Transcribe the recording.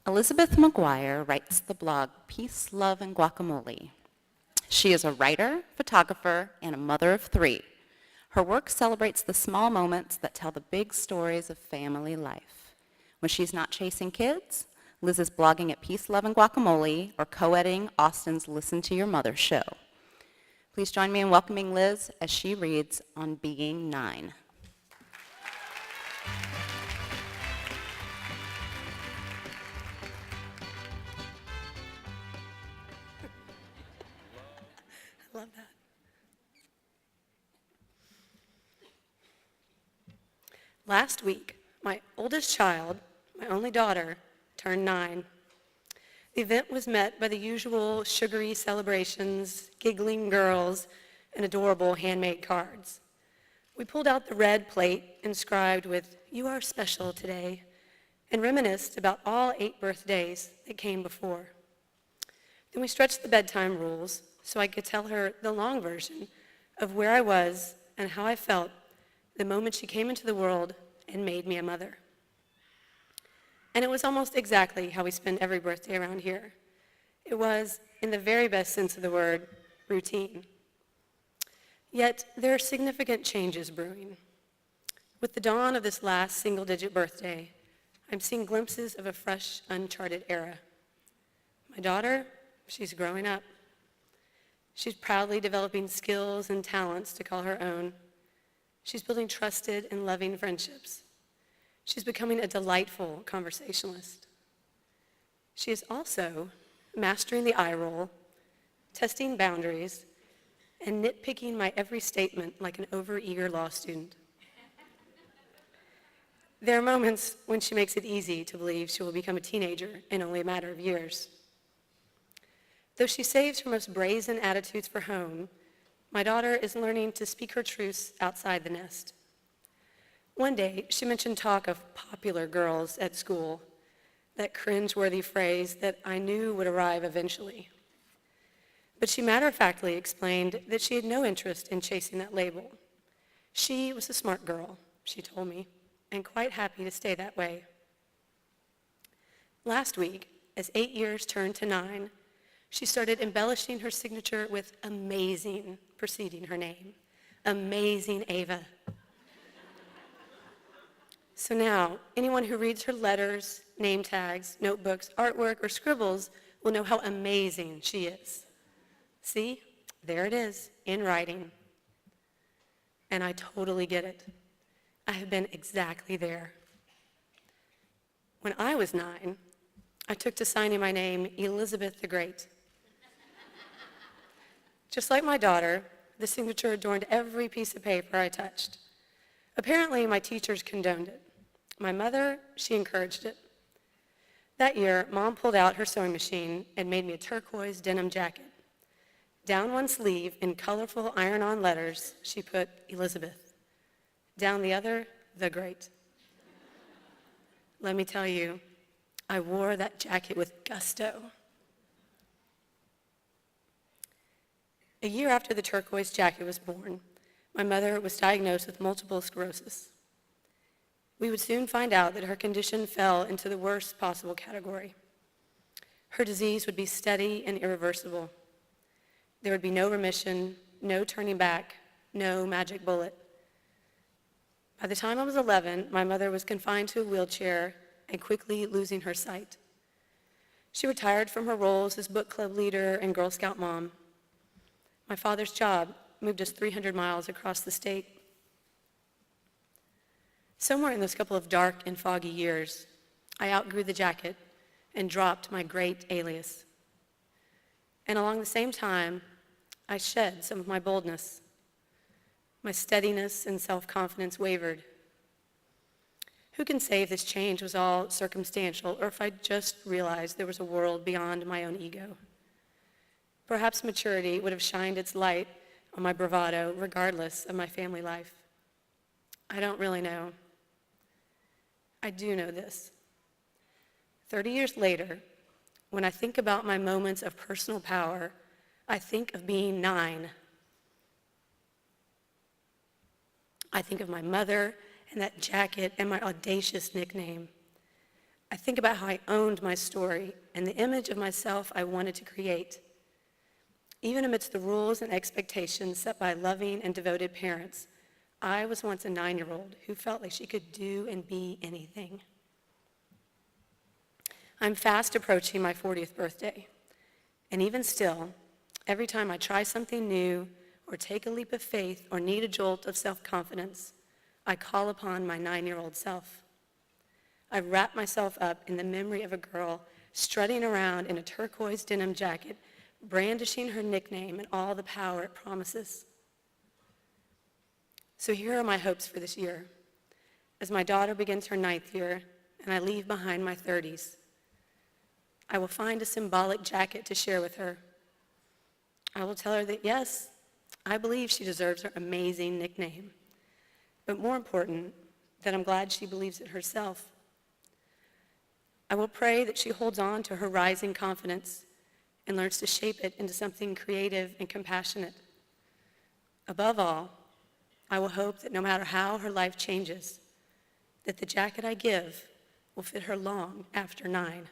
Elizabeth McGuire writes the blog Peace, Love, and Guacamole. She is a writer, photographer, and a mother of 3. Her work celebrates the small moments that tell the big stories of family life. When she's not chasing kids, Liz is blogging at Peace, Love, and Guacamole or co-editing Austin's Listen to Your Mother show. Please join me in welcoming Liz as she reads on being 9. I love that. Last week, my oldest child, my only daughter, turned 9. The event was met by the usual sugary celebrations, giggling girls, and adorable handmade cards. We pulled out the red plate inscribed with, "You are special today," and reminisced about all 8 birthdays that came before. Then we stretched the bedtime rules so I could tell her the long version of where I was and how I felt the moment she came into the world and made me a mother. And it was almost exactly how we spend every birthday around here. It was, in the very best sense of the word, routine. Yet there are significant changes brewing. With the dawn of this last single-digit birthday, I'm seeing glimpses of a fresh, uncharted era. My daughter, she's growing up. She's proudly developing skills and talents to call her own. She's building trusted and loving friendships. She's becoming a delightful conversationalist. She is also mastering the eye roll, testing boundaries, and nitpicking my every statement like an overeager law student. There are moments when she makes it easy to believe she will become a teenager in only a matter of years. Though she saves her most brazen attitudes for home, my daughter is learning to speak her truths outside the nest. One day, she mentioned talk of popular girls at school, that cringe-worthy phrase that I knew would arrive eventually. But she matter-of-factly explained that she had no interest in chasing that label. She was a smart girl, she told me, and quite happy to stay that way. Last week, as 8 years turned to 9, she started embellishing her signature with amazing preceding her name. Amazing Ava. So now, anyone who reads her letters, name tags, notebooks, artwork, or scribbles will know how amazing she is. See, there it is, in writing. And I totally get it. I have been exactly there. When I was 9, I took to signing my name Elizabeth the Great. Just like my daughter, the signature adorned every piece of paper I touched. Apparently, my teachers condoned it. My mother, she encouraged it. That year, Mom pulled out her sewing machine and made me a turquoise denim jacket. Down one sleeve, in colorful iron-on letters, she put Elizabeth. Down the other, the Great. Let me tell you, I wore that jacket with gusto. A year after the turquoise jacket was born, my mother was diagnosed with multiple sclerosis. We would soon find out that her condition fell into the worst possible category. Her disease would be steady and irreversible. There would be no remission, no turning back, no magic bullet. By the time I was 11, my mother was confined to a wheelchair and quickly losing her sight. She retired from her roles as book club leader and Girl Scout mom. My father's job moved us 300 miles across the state. Somewhere in those couple of dark and foggy years, I outgrew the jacket and dropped my great alias. And along the same time, I shed some of my boldness. My steadiness and self-confidence wavered. Who can say if this change was all circumstantial or if I just realized there was a world beyond my own ego? Perhaps maturity would have shined its light on my bravado regardless of my family life. I don't really know. I do know this. 30 years later, when I think about my moments of personal power, I think of being 9. I think of my mother and that jacket and my audacious nickname. I think about how I owned my story and the image of myself I wanted to create. Even amidst the rules and expectations set by loving and devoted parents, I was once a 9-year-old who felt like she could do and be anything. I'm fast approaching my 40th birthday, and even still, every time I try something new or take a leap of faith or need a jolt of self-confidence, I call upon my 9-year-old self. I wrap myself up in the memory of a girl strutting around in a turquoise denim jacket, brandishing her nickname and all the power it promises. So here are my hopes for this year. As my daughter begins her 9th year and I leave behind my 30s, I will find a symbolic jacket to share with her. I will tell her that yes, I believe she deserves her amazing nickname, but more important, that I'm glad she believes it herself. I will pray that she holds on to her rising confidence and learns to shape it into something creative and compassionate. Above all, I will hope that no matter how her life changes, that the jacket I give will fit her long after 9.